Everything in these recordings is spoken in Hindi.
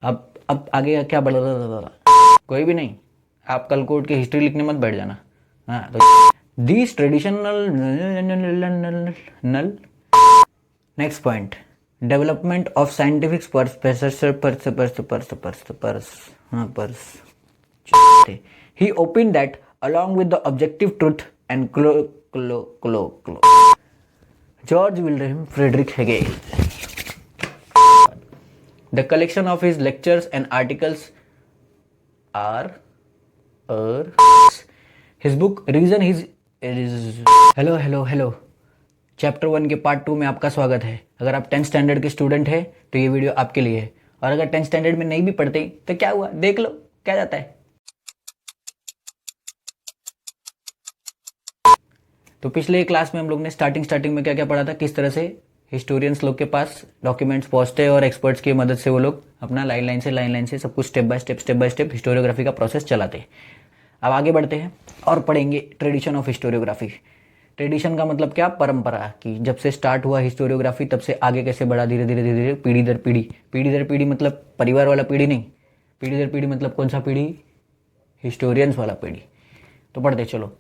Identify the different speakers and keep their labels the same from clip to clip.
Speaker 1: अब आगे क्या बढ़ कोई भी नहीं। आप कल को उठ के हिस्ट्री लिखने मत बैठ जाना। हाँ तो दीज ट्रेडिशनल नल। Next point, development of scientific पर्स he opined that along with the objective truth and George Wilhelm Friedrich Hegel, the collection of his lectures and articles are his book reason his hello chapter 1 के पार्ट 2 में आपका स्वागत है। अगर आप 10th स्टैंडर्ड के स्टूडेंट हैं तो ये वीडियो आपके लिए है, और अगर 10th स्टैंडर्ड में नहीं भी पढ़ते तो क्या हुआ, देख लो क्या जाता है। तो पिछले क्लास में हम लोग ने स्टार्टिंग में क्या क्या पढ़ा था, किस तरह से हिस्टोरियंस लोग के पास डॉक्यूमेंट्स पहुंचते हैं और एक्सपर्ट्स की मदद से वो लोग अपना लाइन लाइन से सब कुछ स्टेप बाय स्टेप हिस्टोरियोग्राफी का प्रोसेस चलाते हैं। अब आगे बढ़ते हैं और पढ़ेंगे ट्रेडिशन ऑफ हिस्टोरियोग्राफी। ट्रेडिशन का मतलब क्या, परंपरा, कि जब से स्टार्ट हुआ हिस्टोरियोग्राफी तब से आगे कैसे बढ़ा, धीरे धीरे पीढ़ी दर पीढ़ी मतलब परिवार वाला पीढ़ी नहीं, पीढ़ी दर पीढ़ी मतलब कौन सा पीढ़ी, हिस्टोरियंस वाला पीढ़ी। तो पढ़ते चलो।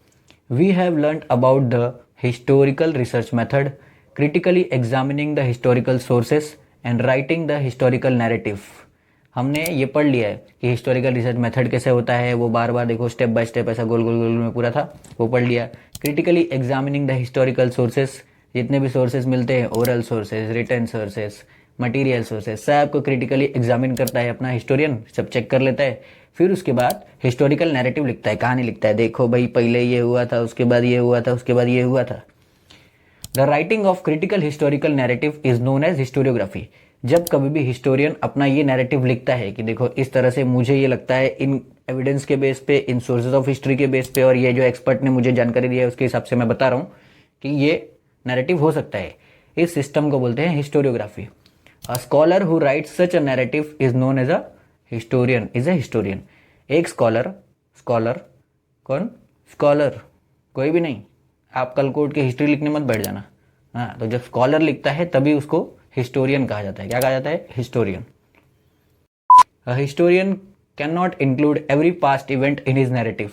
Speaker 1: We have learnt about the historical research method, critically examining the historical sources and writing the historical narrative। हमने ये पढ़ लिया है कि हिस्टोरिकल रिसर्च मेथड कैसे होता है, वो बार बार देखो स्टेप बाय स्टेप ऐसा गोल में पूरा था, वो पढ़ लिया। Critically examining the historical sources, जितने भी सोर्सेज मिलते हैं, oral sources, written sources, material sources, सबको क्रिटिकली एग्जामिन करता है अपना हिस्टोरियन, सब चेक कर लेता है। फिर उसके बाद हिस्टोरिकल नैरेटिव लिखता है, कहानी लिखता है, देखो भाई पहले ये हुआ था, उसके बाद ये हुआ था, उसके बाद ये हुआ था। The writing of critical historical narrative is known as historiography. जब कभी भी हिस्टोरियन अपना ये नैरेटिव लिखता है कि देखो इस तरह से मुझे ये लगता है, इन एविडेंस के बेस पे, इन सोर्सेज ऑफ हिस्ट्री के बेस पे, और ये जो एक्सपर्ट ने मुझे जानकारी दी है उसके हिसाब से मैं बता रहा हूँ कि ये नैरेटिव हो सकता है, इस सिस्टम को बोलते हैं historiography. A scholar who writes such a narrative is known as a historian, is a historian. एक स्कॉलर कौन, स्कॉलर कोई भी नहीं। आप कल को उठ के हिस्ट्री लिखने मत बैठ जाना। हाँ तो जब स्कॉलर लिखता है तभी उसको हिस्टोरियन कहा जाता है। क्या कहा जाता है, historian. A historian can not include every past event in his narrative.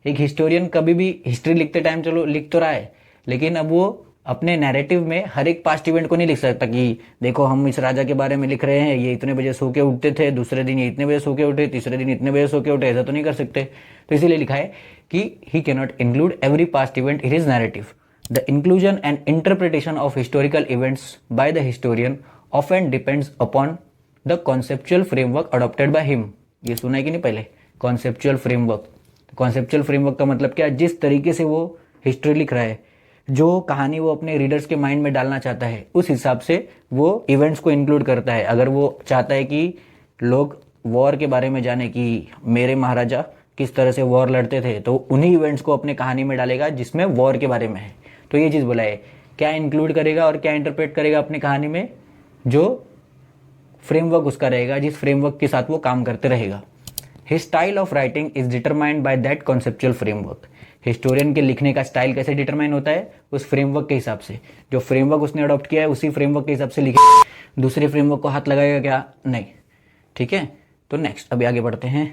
Speaker 1: एक हिस्टोरियन कभी भी हिस्ट्री लिखते टाइम चलो लिख तो रहा है, लेकिन अब वो अपने नैरेटिव में हर एक पास्ट इवेंट को नहीं लिख सकता कि देखो हम इस राजा के बारे में लिख रहे हैं, ये इतने बजे सो के उठते थे, दूसरे दिन ये इतने बजे सो के उठे, तीसरे दिन इतने बजे सो के उठे, ऐसा तो नहीं कर सकते। तो इसीलिए लिखा है कि he can not include every past event in his narrative. The inclusion and interpretation of historical events by the historian often depends upon the conceptual framework adopted by him. ये सुना है कि नहीं पहले, कॉन्सेप्चुअल फ्रेमवर्क। कॉन्सेप्चुअल फ्रेमवर्क का मतलब क्या, जिस तरीके से वो हिस्ट्री लिख रहा है, जो कहानी वो अपने रीडर्स के माइंड में डालना चाहता है, उस हिसाब से वो इवेंट्स को इंक्लूड करता है। अगर वो चाहता है कि लोग वॉर के बारे में जाने कि मेरे महाराजा किस तरह से वॉर लड़ते थे, तो उन्हीं इवेंट्स को अपने कहानी में डालेगा जिसमें वॉर के बारे में है। तो ये चीज़ बोला है, क्या इंक्लूड करेगा और क्या इंटरप्रेट करेगा अपनी कहानी में, जो फ्रेमवर्क उसका रहेगा, जिस फ्रेमवर्क के साथ वो काम करते रहेगा। His style of writing is determined by that conceptual framework. Historian के लिखने का स्टाइल कैसे डिटरमाइन होता है, उस फ्रेमवर्क के हिसाब से। जो फ्रेमवर्क उसने अडॉप्ट किया है उसी फ्रेमवर्क के हिसाब से लिखे, दूसरे फ्रेमवर्क को हाथ लगाएगा क्या, नहीं। ठीक है, तो नेक्स्ट अभी आगे बढ़ते हैं।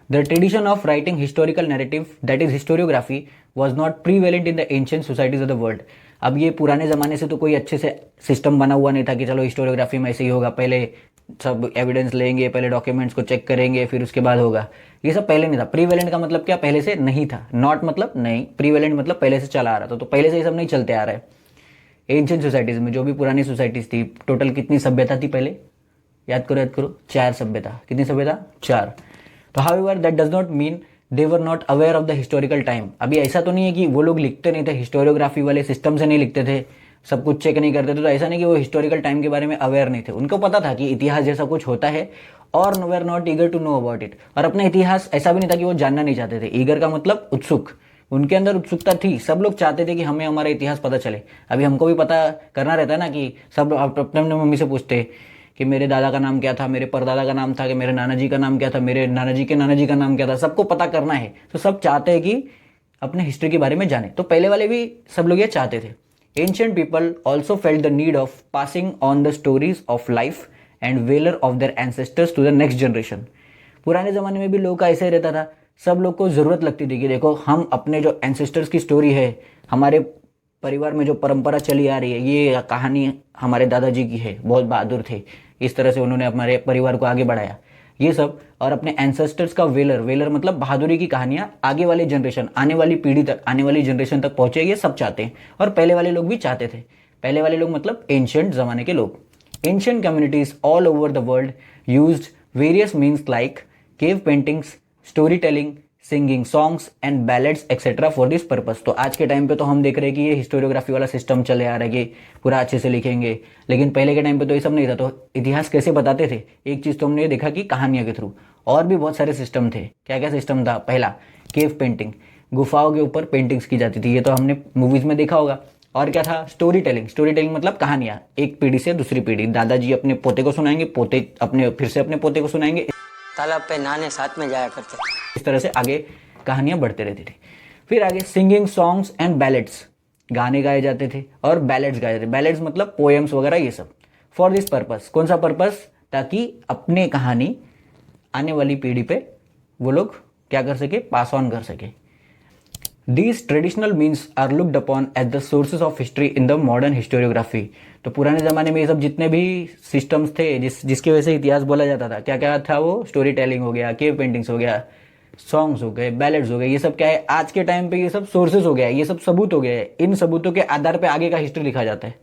Speaker 1: The tradition of writing historical narrative that is historiography was not prevalent in the ancient societies of the world. अब ये पुराने ज़माने से तो कोई अच्छे से सिस्टम बना हुआ नहीं था कि चलो हिस्टोरियोग्राफी में ऐसे ही होगा, पहले सब एविडेंस लेंगे, पहले डॉक्यूमेंट्स को चेक करेंगे, फिर उसके बाद होगा। ये सब पहले नहीं था। प्रीवेलेंट का मतलब क्या, पहले से नहीं था। नॉट मतलब नहीं, प्रीवेलेंट मतलब पहले से चला आ रहा था। तो पहले से ये सब नहीं चलते आ रहा है। एंशिएंट सोसाइटीज़ में, जो भी पुरानी सोसाइटीज़ थी, टोटल कितनी सभ्यता थी पहले, याद करो, 4 सभ्यता। कितनी सभ्यता, 4। तो however that does not mean they were not aware of the historical time. अभी ऐसा तो नहीं है कि वो लोग लिखते नहीं थे, हिस्टोरियोग्राफी वाले सिस्टम से नहीं लिखते थे, सब कुछ चेक नहीं करते थे, तो ऐसा नहीं कि वो हिस्टोरिकल टाइम के बारे में अवेयर नहीं थे। उनको पता था कि इतिहास जैसा कुछ होता है, और were not eager to know about it. और अपना इतिहास ऐसा भी नहीं था कि वो जानना नहीं चाहते थे। ईगर का मतलब उत्सुक, उनके अंदर उत्सुकता थी, सब लोग चाहते थे कि हमें हमारा इतिहास पता चले। अभी हमको भी पता करना रहता है ना, कि सब अपने अपने मम्मी से पूछते कि मेरे दादा का नाम क्या था, मेरे परदादा का नाम था, कि मेरे नाना जी का नाम क्या था, मेरे नाना जी के नाना जी का नाम क्या था, सबको पता करना है। तो सब चाहते हैं कि अपने हिस्ट्री के बारे में जाने। तो पहले वाले भी सब लोग ये चाहते थे। Ancient people also felt the need of passing on the stories of life and valour of their ancestors to the next generation. पुराने ज़माने में भी लोगों का ऐसा ही रहता था, सब लोग को ज़रूरत लगती थी कि देखो हम अपने जो एंसेस्टर्स की स्टोरी है, हमारे परिवार में जो परंपरा चली आ रही है, ये कहानी हमारे दादाजी की है, बहुत बहादुर थे, इस तरह से उन्होंने हमारे परिवार को आगे बढ़ाया, ये सब। और अपने एंसेस्टर्स का वेलर, वेलर मतलब बहादुरी की कहानियां आगे वाले जनरेशन, आने वाली पीढ़ी तक, आने वाली जनरेशन तक पहुंचे, ये सब चाहते हैं। और पहले वाले लोग भी चाहते थे। पहले वाले लोग मतलब एंशियंट ज़माने के लोग। Ancient communities all over the world used various means like cave paintings, story telling, singing songs and ballads etcetera for this purpose. तो आज के टाइम पे तो हम देख रहे हैं कि ये हिस्टोरियोग्राफी वाला सिस्टम चले आ रहा है कि पूरा अच्छे से लिखेंगे, लेकिन पहले के टाइम पे तो ये सब नहीं था। तो इतिहास कैसे बताते थे? एक चीज़ तो हमने ये देखा कि कहानियों के थ्रू, और भी बहुत सारे सिस्टम थे। क्या क्या सिस्टम था? पहला केव पेंटिंग, गुफाओं के ऊपर पेंटिंग्स की जाती थी, ये तो हमने मूवीज में देखा होगा। और क्या था? Story telling. स्टोरी टेलिंग मतलब कहानियां एक पीढ़ी से दूसरी पीढ़ी, दादाजी अपने पोते को सुनाएंगे, पोते अपने फिर से अपने पोते को सुनाएंगे,
Speaker 2: तालाब पे नहाने साथ में जाया करते।
Speaker 1: इस तरह से आगे कहानियां बढ़ते रहती थी। फिर आगे सिंगिंग सॉन्ग्स एंड बैलेड्स, गाने गाए जाते थे और बैलेड्स गाए जाते थे। बैलेड्स मतलब पोएम्स वगैरह, ये सब। फॉर दिस पर्पस, कौन सा पर्पस? ताकि अपने कहानी आने वाली पीढ़ी पे वो लोग क्या कर सके? पास ऑन कर सके। These traditional means are looked upon as the sources of history in the modern historiography। तो पुराने ज़माने में ये सब जितने भी सिस्टम्स थे जिसकी वजह से इतिहास बोला जाता था, क्या क्या था वो? स्टोरी टेलिंग हो गया, केव पेंटिंग्स हो गया, सॉन्ग्स हो गए, बैलेड्स हो गए, ये सब क्या है? आज के टाइम पे ये सब सोर्सेज हो गया है, ये सब सबूत हो गया है। इन सबूतों के आधार पे आगे का हिस्ट्री लिखा जाता है।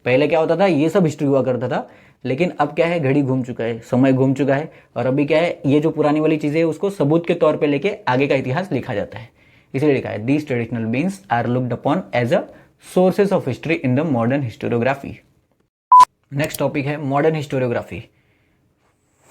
Speaker 1: पहले क्या होता था? ये सब हिस्ट्री हुआ करता था, लेकिन अब क्या है? घड़ी घूम चुका है, समय घूम चुका है, और अभी क्या है? ये जो पुरानी वाली चीज़ें है उसको सबूत के तौर पर लेके आगे का इतिहास लिखा जाता है। इसलिए लिखा है these traditional means are looked upon as a sources of history in the modern historiography. Next topic है modern historiography.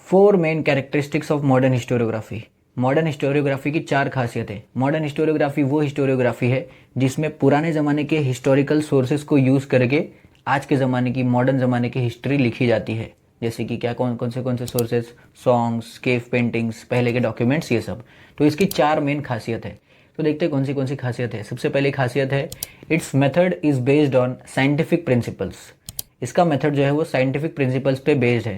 Speaker 1: 4 main characteristics of modern historiography. Modern historiography की 4 खासियतें। मॉडर्न हिस्टोरियोग्राफी वो हिस्टोरियोग्राफी है जिसमें पुराने ज़माने के हिस्टोरिकल सोर्सेज को यूज़ करके आज के ज़माने की, मॉडर्न ज़माने की हिस्ट्री लिखी जाती है। जैसे कि क्या, कौन से सोर्सेज? सॉन्ग्स, केव पेंटिंग्स, पहले के डॉक्यूमेंट्स, ये सब। तो इसकी 4 मेन खासियत है। तो देखते हैं कौन सी खासियत है। सबसे पहले खासियत है it's method is based on scientific principles. इसका मेथड जो है वो साइंटिफिक प्रिंसिपल्स पे बेस्ड है।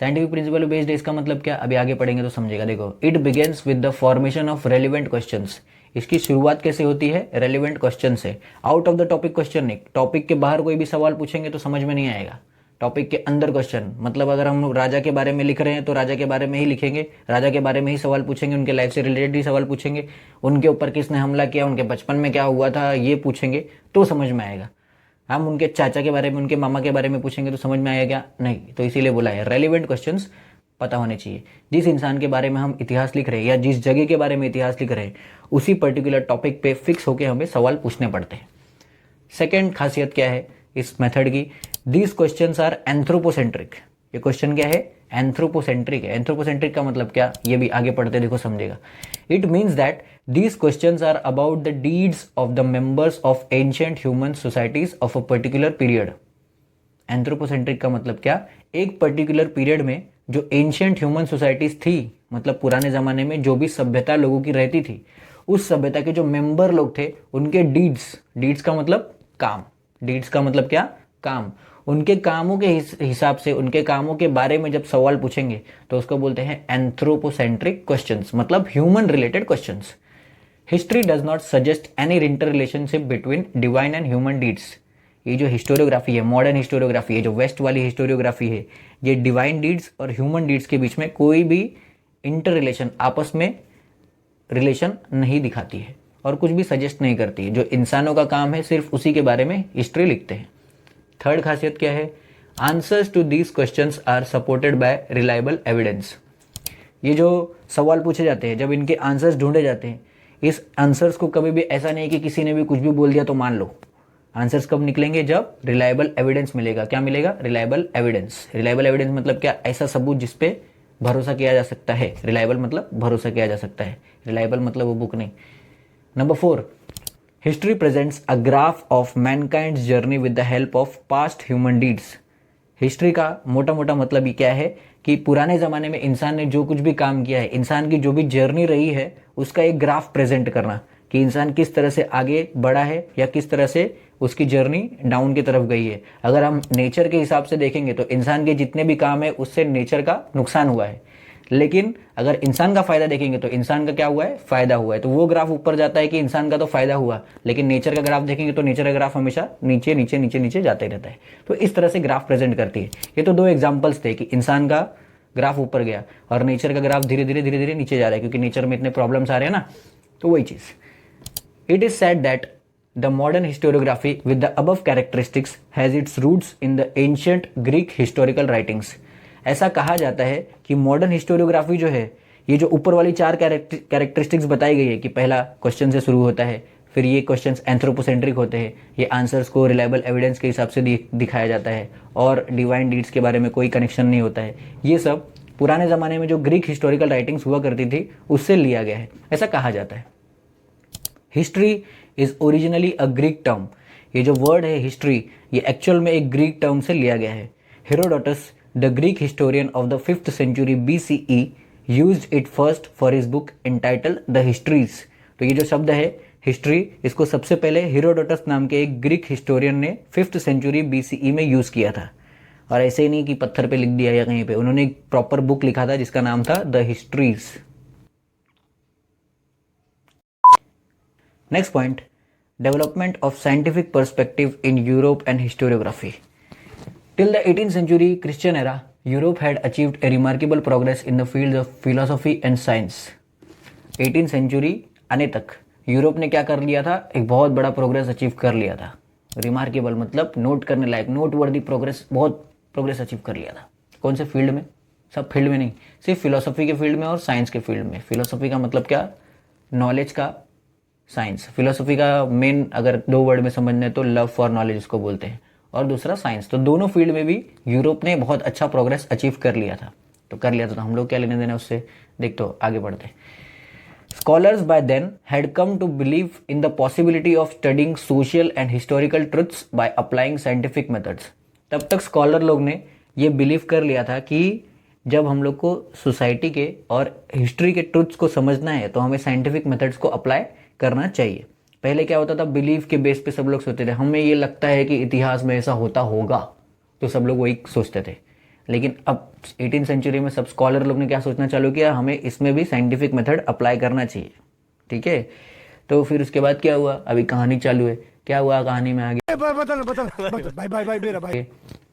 Speaker 1: साइंटिफिक प्रिंसिपल बेस्ड है, इसका मतलब क्या? अभी आगे पढ़ेंगे तो समझेगा। देखो, it begins with the formation of relevant questions. इसकी शुरुआत कैसे होती है? रेलिवेंट क्वेश्चन से। Out of the topic question नहीं, टॉपिक के बाहर कोई भी सवाल पूछेंगे तो समझ में नहीं आएगा। टॉपिक के अंदर क्वेश्चन, मतलब अगर हम लोग राजा के बारे में लिख रहे हैं तो राजा के बारे में ही लिखेंगे, राजा के बारे में ही सवाल पूछेंगे, उनके लाइफ से रिलेटेड ही सवाल पूछेंगे, उनके ऊपर किसने हमला किया, उनके बचपन में क्या हुआ था, ये पूछेंगे तो समझ में आएगा। हम उनके चाचा के बारे में, उनके मामा के बारे में पूछेंगे तो समझ में आएगा क्या? नहीं। तो इसीलिए बोला है रेलिवेंट क्वेश्चंस पता होने चाहिए। जिस इंसान के बारे में हम इतिहास लिख रहे हैं या जिस जगह के बारे में इतिहास लिख रहे हैं, उसी पर्टिकुलर टॉपिक पे फिक्स होकर हमें सवाल पूछने पड़ते हैं। सेकेंड खासियत क्या है इस मेथड की? These questions are anthropocentric. ये क्वेश्चन क्या है? एंथ्रोपोसेंट्रिक है। एंथ्रोपोसेंट्रिक का मतलब क्या? ये भी आगे पढ़ते देखो समझेगा। It means that these questions are about the deeds of the members of ancient human societies of a particular period. Anthropocentric का मतलब क्या? एक पर्टिकुलर पीरियड में जो एंशिएंट ह्यूमन सोसाइटीज थी, मतलब पुराने जमाने में जो भी सभ्यता लोगों की रहती थी, उस सभ्यता के जो मेंबर लोग थे उनके डीड्स, डीड्स का मतलब काम, डीड्स का मतलब क्या? काम। उनके कामों के हिसाब से, उनके कामों के बारे में जब सवाल पूछेंगे तो उसको बोलते हैं एंथ्रोपोसेंट्रिक क्वेश्चंस, मतलब human related questions. History does not suggest any inter relationship between divine and human deeds. ये जो हिस्टोरियोग्राफी है, मॉडर्न हिस्टोरियोग्राफी है, जो वेस्ट वाली हिस्टोरियोग्राफी है, ये डिवाइन डीड्स और ह्यूमन डीड्स के बीच में कोई भी इंटर रिलेशन, आपस में रिलेशन नहीं दिखाती है और कुछ भी सजेस्ट नहीं करती है। जो इंसानों का काम है सिर्फ उसी के बारे में हिस्ट्री लिखते हैं। थर्ड खासियत क्या है? Answers to these questions are supported by reliable evidence. ये जो सवाल पूछे जाते हैं, जब इनके आंसर्स ढूंढे जाते हैं, इस आंसर्स को कभी भी ऐसा नहीं कि किसी ने भी कुछ भी बोल दिया तो मान लो। आंसर्स कब निकलेंगे? जब रिलायबल एविडेंस मिलेगा। क्या मिलेगा? Reliable evidence. रिलायबल एविडेंस मतलब क्या? ऐसा सबूत जिसपे भरोसा किया जा सकता है। रिलायबल मतलब भरोसा किया जा सकता है, रिलायबल मतलब वो बुक नहीं। Number 4, history presents a graph of mankind's journey with the help of past human deeds. History का मोटा मोटा मतलब ये क्या है कि पुराने ज़माने में इंसान ने जो कुछ भी काम किया है, इंसान की जो भी जर्नी रही है, उसका एक ग्राफ प्रेजेंट करना कि इंसान किस तरह से आगे बढ़ा है या किस तरह से उसकी जर्नी डाउन की तरफ गई है। अगर हम नेचर के हिसाब से देखेंगे तो इंसान के जितने भी काम है उससे नेचर का नुकसान हुआ है, लेकिन अगर इंसान का फायदा देखेंगे तो इंसान का क्या हुआ है, फायदा हुआ है। तो वो ग्राफ ऊपर जाता है कि इंसान का तो फायदा हुआ, लेकिन नेचर का ग्राफ देखेंगे तो नेचर का ग्राफ हमेशा नीचे नीचे नीचे नीचे जाते रहता है। तो इस तरह से ग्राफ प्रेजेंट करती है। ये तो दो एग्जाम्पल्स थे कि इंसान का ग्राफ ऊपर गया और नेचर का ग्राफ धीरे धीरे नीचे जा रहा है, क्योंकि नेचर में इतने प्रॉब्लम्स आ रहे हैं ना। तो वही चीज। It is said that the modern historiography with the above characteristics has its roots in the ancient Greek historical writings. ऐसा कहा जाता है कि मॉडर्न हिस्टोरियोग्राफी जो है, ये जो ऊपर वाली 4 कैरेक्टरिस्टिक्स बताई गई है कि पहला क्वेश्चन से शुरू होता है, फिर ये क्वेश्चंस एंथ्रोपोसेंट्रिक होते हैं, ये आंसर्स को रिलायबल एविडेंस के हिसाब से दिखाया जाता है, और डिवाइन डीड्स के बारे में कोई कनेक्शन नहीं होता है। ये सब पुराने ज़माने में जो ग्रीक हिस्टोरिकल राइटिंग्स हुआ करती थी उससे लिया गया है, ऐसा कहा जाता है। History is originally a Greek term. ये जो वर्ड है हिस्ट्री, ये एक्चुअल में एक ग्रीक टर्म से लिया गया है। Herodotus, the Greek historian of the 5th century BCE, used it first for his book entitle the Histories. तो ये जो शब्द है हिस्ट्री, इसको सबसे पहले हेरोडोटस नाम के एक ग्रीक हिस्टोरियन ने 5th century BCE में यूज किया था। और ऐसे ही नहीं कि पत्थर पे लिख दिया या कहीं पे, उन्होंने एक प्रॉपर बुक लिखा था जिसका नाम था the histories. Next point, development of scientific perspective in Europe and historiography. Till the 18th century Christian era, Europe had achieved a remarkable progress in the fields of philosophy and science. 18th century आने तक यूरोप ने क्या कर लिया था, एक बहुत बड़ा प्रोग्रेस अचीव कर लिया था। रिमार्केबल मतलब नोट करने लायक, नोट वर्दी प्रोग्रेस, बहुत प्रोग्रेस अचीव कर लिया था। कौन से फील्ड में? सब फील्ड में नहीं, सिर्फ फिलोसफी के फील्ड में और साइंस के फील्ड में। फिलोसफी का मतलब क्या, नॉलेज का साइंस। फिलोसफी का मेन अगर 2 वर्ड में समझने तो लव फॉर नॉलेज उसको बोलते हैं, और दूसरा साइंस। तो दोनों फील्ड में भी यूरोप ने बहुत अच्छा प्रोग्रेस अचीव कर लिया था। तो हम लोग क्या लेने देना उससे, देख तो आगे बढ़ते हैं। Scholars by then had come to believe in the possibility of studying social and historical truths by applying scientific methods. तब तक स्कॉलर लोग ने ये बिलीव कर लिया था कि जब हम लोग को सोसाइटी के और हिस्ट्री के ट्रुथ्स को समझना है तो हमें साइंटिफिक मेथड्स को अप्लाई करना चाहिए। पहले क्या होता था, बिलीव के बेस पे सब लोग सोचते थे, हमें ये लगता है कि इतिहास में ऐसा होता होगा, तो सब लोग वही सोचते थे। लेकिन अब 18th century में सब स्कॉलर लोग ने क्या सोचना चालू किया, हमें इसमें भी साइंटिफिक मेथड अप्लाई करना चाहिए। ठीक है, तो फिर उसके बाद क्या हुआ, अभी कहानी चालू है। क्या हुआ कहानी में आगे,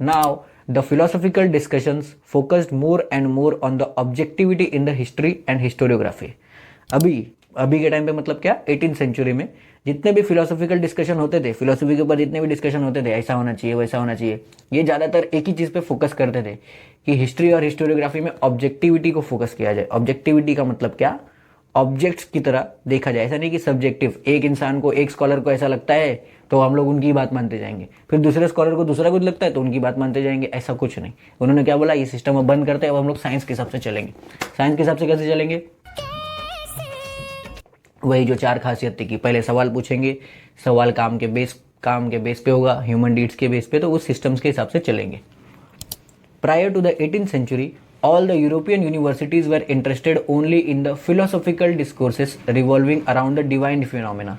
Speaker 1: now the philosophical discussions focused more and more on the objectivity in the history and historiography. अभी के टाइम पे मतलब क्या, 18th century में जितने भी फिलोसॉफिकल डिस्कशन होते थे, फिलोसफी के ऊपर जितने भी डिस्कशन होते थे, ऐसा होना चाहिए वैसा होना चाहिए, ये ज़्यादातर एक ही चीज़ पे फोकस करते थे कि हिस्ट्री और हिस्टोरियोग्राफी में ऑब्जेक्टिविटी को फोकस किया जाए। ऑब्जेक्टिविटी का मतलब क्या, ऑब्जेक्ट्स की तरह देखा जाए, ऐसा नहीं कि सब्जेक्टिव। एक इंसान को, एक स्कॉलर को ऐसा लगता है तो हम लोग उनकी बात मानते जाएंगे, फिर दूसरे स्कॉलर को दूसरा कुछ लगता है तो उनकी बात मानते जाएंगे, ऐसा कुछ नहीं। उन्होंने क्या बोला, ये सिस्टम अब बंद करते हैं, अब हम लोग साइंस के हिसाब से चलेंगे। साइंस के हिसाब से कैसे चलेंगे, वही जो 4 खासियत थी कि पहले सवाल पूछेंगे, सवाल काम के बेस पे होगा, ह्यूमन डीड्स के बेस पे, तो उस सिस्टम्स के हिसाब से चलेंगे। Prior to the 18th century, all the European universities were interested only in the philosophical discourses revolving around the divine phenomena.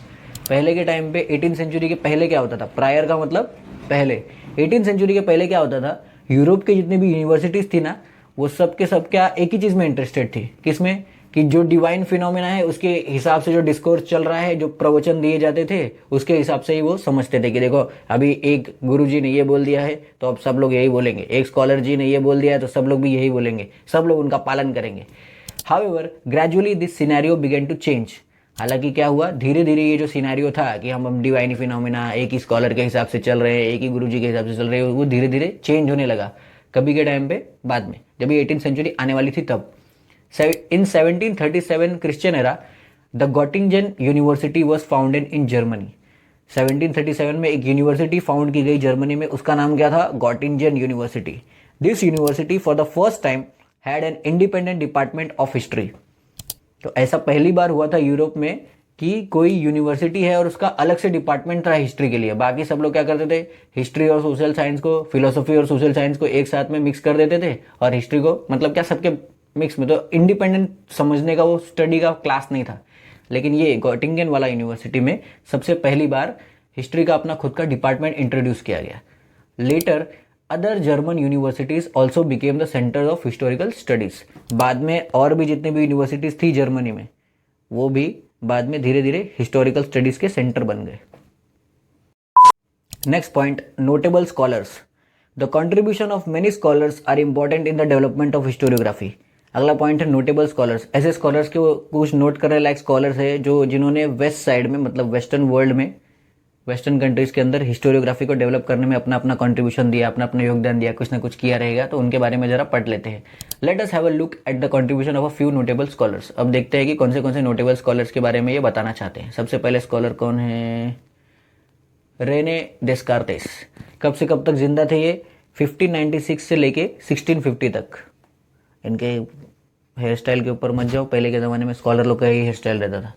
Speaker 1: पहले के टाइम पे 18th century के पहले क्या होता था, प्रायर का मतलब पहले, 18th century के पहले क्या होता था, यूरोप के जितने भी यूनिवर्सिटीज़ थी ना, वो सब के सब क्या एक ही चीज़ में इंटरेस्टेड थी, किसमें, कि जो डिवाइन फिनोमेना है उसके हिसाब से जो डिस्कोर्स चल रहा है, जो प्रवचन दिए जाते थे उसके हिसाब से ही वो समझते थे कि देखो अभी एक गुरुजी ने ये बोल दिया है तो अब सब लोग यही बोलेंगे, एक स्कॉलर जी ने ये बोल दिया है तो सब लोग भी यही बोलेंगे, सब लोग उनका पालन करेंगे। However gradually this scenario began to change. हालांकि क्या हुआ, धीरे धीरे ये जो सिनेरियो था कि हम डिवाइन फिनोमेना एक ही स्कॉलर के हिसाब से चल रहे हैं, एक ही गुरुजी के हिसाब से चल रहे हैं, वो धीरे धीरे चेंज होने लगा। कभी के टाइम पे, बाद में जब ये 18th century आने वाली थी तब। In 1737 Christian era, the Göttingen University was founded in Germany. 1737 में एक यूनिवर्सिटी फाउंड की गई जर्मनी में, उसका नाम क्या था, Gottingen university. This university for the first time had an independent department of history. तो ऐसा पहली बार हुआ था यूरोप में कि कोई यूनिवर्सिटी है और उसका अलग से डिपार्टमेंट था हिस्ट्री के लिए। बाकी सब लोग क्या करते थे, हिस्ट्री और सोशल साइंस को, फिलोसफी और सोशल साइंस को एक साथ में मिक्स कर देते थे, और हिस्ट्री को मतलब क्या सबके मिक्स में, तो इंडिपेंडेंट समझने का वो स्टडी का क्लास नहीं था। लेकिन ये गॉटिंगन वाला यूनिवर्सिटी में सबसे पहली बार हिस्ट्री का अपना खुद का डिपार्टमेंट इंट्रोड्यूस किया गया। Later other German universities also became the centre of historical studies. बाद में और भी जितने भी यूनिवर्सिटीज थी जर्मनी में, वो भी बाद में धीरे धीरे हिस्टोरिकल स्टडीज के सेंटर बन गए। Next point, notable scholars. The contribution of many scholars are important in the development of historiography. अगला पॉइंट है नोटेबल स्कॉलर्स। ऐसे स्कॉलर्स के कुछ नोट करने लायक स्कॉलर्स है जो जिन्होंने वेस्ट साइड में, मतलब वेस्टर्न वर्ल्ड में, वेस्टर्न कंट्रीज के अंदर हिस्टोरियोग्राफी को डेवलप करने में अपना अपना कंट्रीब्यूशन दिया, अपना अपना योगदान दिया, कुछ ना कुछ किया रहेगा। तो उनके बारे में जरा पढ़ लेते हैं। Let us have a look at the contribution of a few notable scholars. अब देखते हैं कि कौन से नोटेबल स्कॉलर्स के बारे में ये बताना चाहते हैं। सबसे पहले स्कॉलर कौन है? रेने डेस्कार्तेस। कब से कब तक जिंदा थे ये? 1596 से लेके 1650 तक। इनके हेयर स्टाइल के ऊपर मत जाओ, पहले के ज़माने में स्कॉलर लोग का यही हेयर स्टाइल रहता था।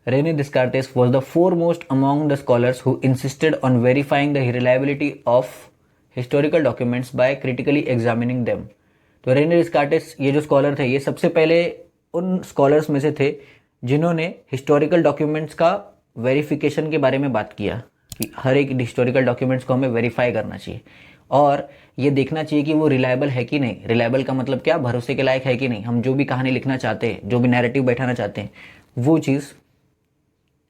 Speaker 1: Rene Descartes was the foremost among the scholars who insisted on verifying the reliability of historical documents by critically examining them. तो रेने डिस्कार्टेस ये जो स्कॉलर थे, ये सबसे पहले उन स्कॉलर्स में से थे जिन्होंने हिस्टोरिकल डॉक्यूमेंट्स का वेरिफिकेशन के बारे में बात किया कि हर एक हिस्टोरिकल डॉक्यूमेंट्स को हमें वेरीफाई करना चाहिए और ये देखना चाहिए कि वो रिलायबल है कि नहीं। रिलायबल का मतलब क्या? भरोसे के लायक है कि नहीं। हम जो भी कहानी लिखना चाहते हैं, जो भी नैरेटिव बैठाना चाहते हैं, वो चीज़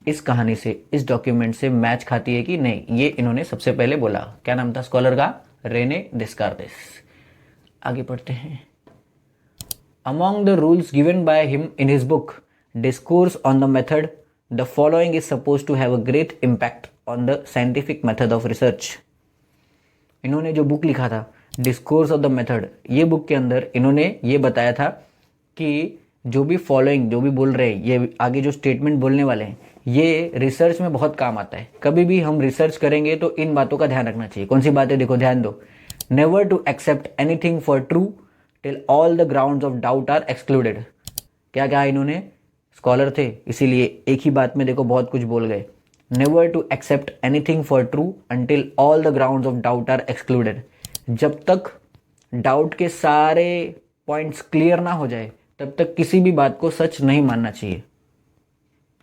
Speaker 1: इस कहानी से, इस डॉक्यूमेंट से मैच खाती है कि नहीं। ये इन्होंने सबसे पहले बोला। क्या नाम था स्कॉलर का? René Descartes. आगे पढ़ते हैं। Among the rules given by him in his book discourse on the method, the following is suppose to have a great impact on the scientific method of research. इन्होंने जो बुक लिखा था डिस्कोर्स ऑफ द मेथड, ये बुक के अंदर इन्होंने ये बताया था कि जो भी फॉलोइंग, जो भी बोल रहे हैं, ये आगे जो स्टेटमेंट बोलने वाले हैं, ये रिसर्च में बहुत काम आता है। कभी भी हम रिसर्च करेंगे तो इन बातों का ध्यान रखना चाहिए। कौन सी बातें? देखो, ध्यान दो। Never to accept anything for true till all the grounds of doubt are excluded. क्या क्या इन्होंने? स्कॉलर थे इसीलिए एक ही बात में देखो बहुत कुछ बोल गए। Never to accept anything for true until all the grounds of doubt are excluded. जब तक डाउट के सारे पॉइंट्स क्लियर ना हो जाए तब तक किसी भी बात को सच नहीं मानना चाहिए।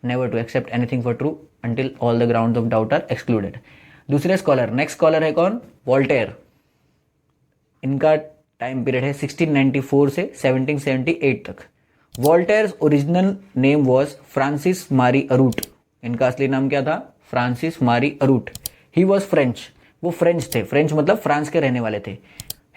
Speaker 1: Never to accept anything for true until all the grounds of doubt are excluded. दूसरे स्कॉलर, नेक्स्ट स्कॉलर है कौन? वोल्टेयर। इनका टाइम पीरियड है 1694 से 1778 तक। Voltaire's original name was Francois Marie Arouet. इनका असली नाम क्या था? Francois Marie Arouet. He was French. वो फ्रेंच थे। फ्रेंच मतलब फ्रांस के रहने वाले थे।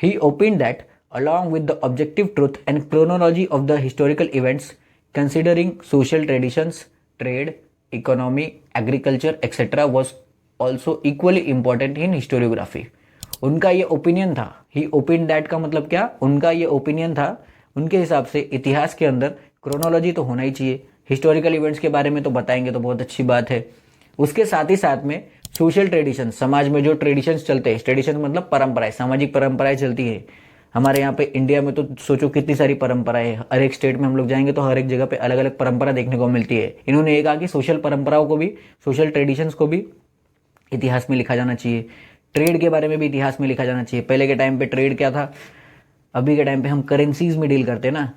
Speaker 1: He opine that along with the objective truth and chronology of the historical events, considering social traditions, trade, economy, agriculture, etc. was also equally important in historiography. उनका ये ओपिनियन था। ही ओपिन दैट का मतलब क्या? उनका ये ओपिनियन था, उनके हिसाब से इतिहास के अंदर क्रोनोलॉजी तो होना ही चाहिए। हिस्टोरिकल इवेंट्स के बारे में तो बताएंगे तो बहुत अच्छी बात है। उसके साथ ही साथ में सोशल ट्रेडिशन, समाज में जो ट्रेडिशंस चलते हैं, ट्रेडिशन मतलब परंपराएं, सामाजिक परंपराएं चलती है। हमारे यहाँ पे इंडिया में तो सोचो कितनी सारी परंपराएं हैं। हर एक स्टेट में हम लोग जाएंगे तो हर एक जगह पे अलग अलग परंपरा देखने को मिलती है। इन्होंने ये कहा कि सोशल परंपराओं को भी, सोशल ट्रेडिशंस को भी इतिहास में लिखा जाना चाहिए। ट्रेड के बारे में भी इतिहास में लिखा जाना चाहिए। पहले के टाइम पे ट्रेड क्या था? अभी के टाइम पे हम करेंसीज में डील करते हैं ना,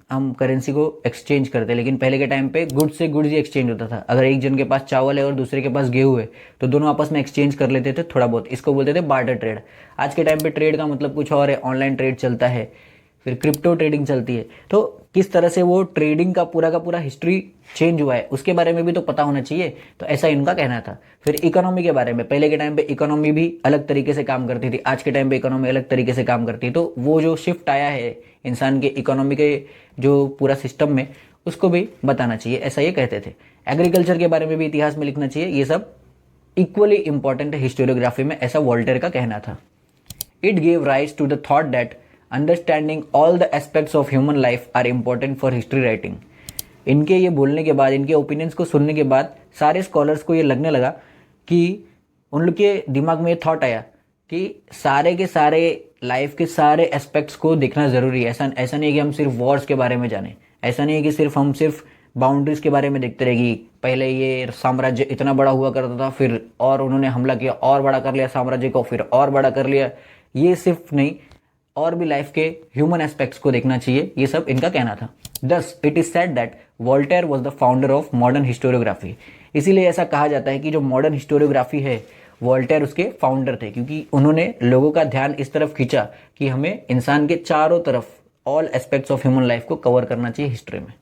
Speaker 1: हम करेंसी को एक्सचेंज करते हैं, लेकिन पहले के टाइम पे गुड्स से गुड्स ही एक्सचेंज होता था। अगर एक जन के पास चावल है और दूसरे के पास गेहूं है तो दोनों आपस में एक्सचेंज कर लेते थे थोड़ा बहुत। इसको बोलते थे बार्टर ट्रेड। आज के टाइम पे ट्रेड का मतलब कुछ और है। ऑनलाइन ट्रेड चलता है, फिर क्रिप्टो ट्रेडिंग चलती है। तो किस तरह से वो ट्रेडिंग का पूरा हिस्ट्री चेंज हुआ है उसके बारे में भी तो पता होना चाहिए। तो ऐसा इनका कहना था। फिर इकोनॉमी के बारे में, पहले के टाइम पे इकोनॉमी भी अलग तरीके से काम करती थी, आज के टाइम पे इकोनॉमी अलग तरीके से काम करती है। तो वो जो शिफ्ट आया है इंसान के इकोनॉमी के जो पूरा सिस्टम में, उसको भी बताना चाहिए, ऐसा ये कहते थे। एग्रीकल्चर के बारे में भी इतिहास में लिखना चाहिए। ये सब इक्वली इंपॉर्टेंट है हिस्टोरियोग्राफी में, ऐसा वोल्टेयर का कहना था। It gave rise to the thought that understanding all the aspects of human life are important for history writing. इनके ये बोलने के बाद, इनके ओपिनियंस को सुनने के बाद सारे स्कॉलर्स को ये लगने लगा कि उन लोग के दिमाग में ये थॉट आया कि सारे के सारे लाइफ के सारे एस्पेक्ट्स को देखना ज़रूरी है। ऐसा नहीं है कि हम सिर्फ वॉर्स के बारे में जाने, ऐसा नहीं है कि हम सिर्फ बाउंड्रीज के बारे में देखते रहेगी। पहले ये साम्राज्य इतना बड़ा हुआ करता था, फिर और उन्होंने हमला किया और बड़ा कर लिया साम्राज्य को, फिर और बड़ा कर लिया। ये सिर्फ नहीं, और भी लाइफ के ह्यूमन एस्पेक्ट्स को देखना चाहिए, ये सब इनका कहना था। Thus it is said that Voltaire was the founder of modern historiography. इसीलिए ऐसा कहा जाता है कि जो मॉडर्न हिस्टोरियोग्राफी है वॉल्टेयर उसके फाउंडर थे, क्योंकि उन्होंने लोगों का ध्यान इस तरफ खींचा कि हमें इंसान के चारों तरफ all aspects of human life को कवर करना चाहिए हिस्ट्री में।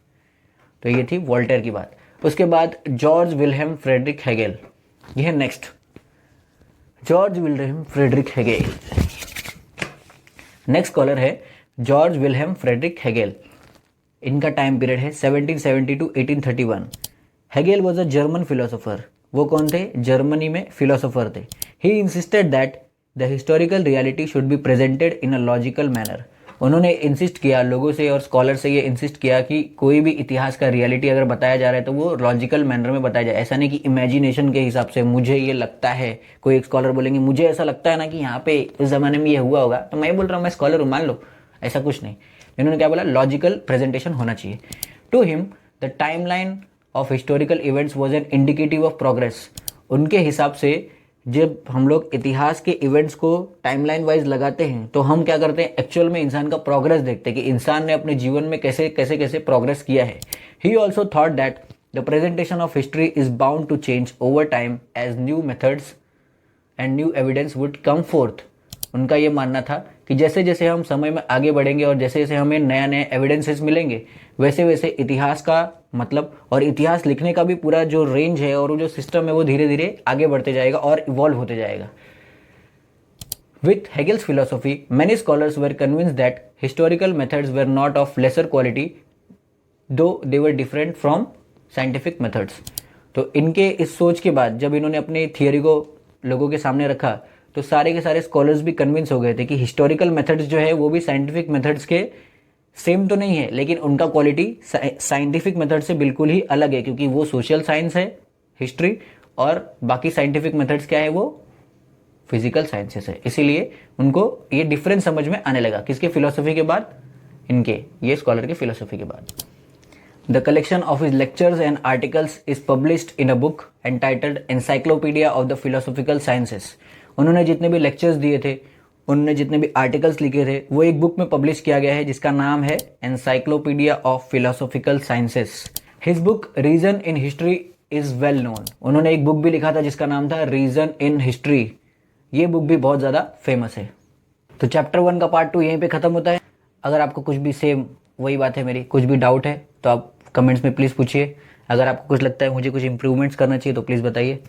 Speaker 1: तो ये थी वॉल्टेयर की बात। उसके बाद जॉर्ज विल्हेम फ्रेडरिक हेगेल, ये है next. Georg Wilhelm Friedrich Hegel, next scholar है जॉर्ज विल्हेम फ्रेडरिक हेगेल। इनका टाइम पीरियड है 1770 to 1831। Hegel was a German philosopher. वो कौन थे? जर्मनी में फिलोसोफर थे। He insisted that the historical reality should be presented in a logical manner. उन्होंने इंसिस्ट किया लोगों से और स्कॉलर से, ये इंसिस्ट किया कि कोई भी इतिहास का रियलिटी अगर बताया जा रहा है तो वो लॉजिकल मैनर में बताया जाए। ऐसा नहीं कि इमेजिनेशन के हिसाब से मुझे ये लगता है। कोई एक स्कॉलर बोलेंगे मुझे ऐसा लगता है ना कि यहाँ पे उस जमाने में ये हुआ होगा, तो मैं बोल रहा हूँ मैं स्कॉलर हूँ, मान लो। ऐसा कुछ नहीं। इन्होंने क्या बोला? लॉजिकल प्रेजेंटेशन होना चाहिए। To him the timeline of historical events was an indicative of progress. उनके हिसाब से जब हम लोग इतिहास के इवेंट्स को टाइमलाइन वाइज लगाते हैं तो हम क्या करते हैं? एक्चुअल में इंसान का प्रोग्रेस देखते हैं कि इंसान ने अपने जीवन में कैसे कैसे कैसे प्रोग्रेस किया है। He also thought that the presentation of history is bound to change over time as new methods and new evidence would come forth. उनका ये मानना था कि जैसे जैसे हम समय में आगे बढ़ेंगे और जैसे जैसे हमें नया नया एविडेंसेस मिलेंगे, वैसे वैसे इतिहास का मतलब और इतिहास लिखने का भी पूरा जो रेंज है और वो जो सिस्टम है वो धीरे धीरे आगे बढ़ते जाएगा और इवॉल्व होते जाएगा। With Hegel's philosophy, many scholars were convinced that historical methods were not of lesser quality, though they were different from scientific methods. तो इनके इस सोच के बाद जब इन्होंने अपनी थियोरी को लोगों के सामने रखा तो सारे के सारे स्कॉलर्स भी कन्विंस हो गए थे कि हिस्टोरिकल मेथड्स जो है वो भी साइंटिफिक मेथड्स के सेम तो नहीं है, लेकिन उनका क्वालिटी साइंटिफिक मेथड से बिल्कुल ही अलग है, क्योंकि वो सोशल साइंस है हिस्ट्री, और बाकी साइंटिफिक मेथड्स क्या है? वो फिजिकल साइंसेस है। इसीलिए उनको ये डिफरेंस समझ में आने लगा। किसके? फिलोसफी के बाद, इनके ये स्कॉलर के फिलोसफी के बाद। The collection of his lectures and articles is published in a book entitled encyclopedia of the philosophical sciences. उन्होंने जितने भी लेक्चर्स दिए थे, उन्होंने जितने भी आर्टिकल्स लिखे थे, वो एक बुक में पब्लिश किया गया है जिसका नाम है encyclopedia of philosophical sciences. His book reason in history is well known. उन्होंने एक बुक भी लिखा था जिसका नाम था रीजन इन हिस्ट्री। ये बुक भी बहुत ज़्यादा फेमस है। तो चैप्टर 1 का पार्ट 2 यहीं पे ख़त्म होता है। अगर आपको कुछ भी सेम वही बात है मेरी, कुछ भी डाउट है तो आप कमेंट्स में प्लीज़ पूछिए। अगर आपको कुछ लगता है मुझे कुछ इंप्रूवमेंट्स करना चाहिए तो प्लीज़ बताइए।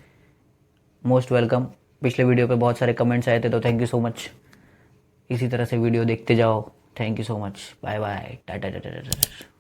Speaker 1: Most welcome. पिछले वीडियो पे बहुत सारे कमेंट्स आए थे तो थैंक यू सो मच। इसी तरह से वीडियो देखते जाओ। Thank you so much. Bye bye. Tata tata Tata.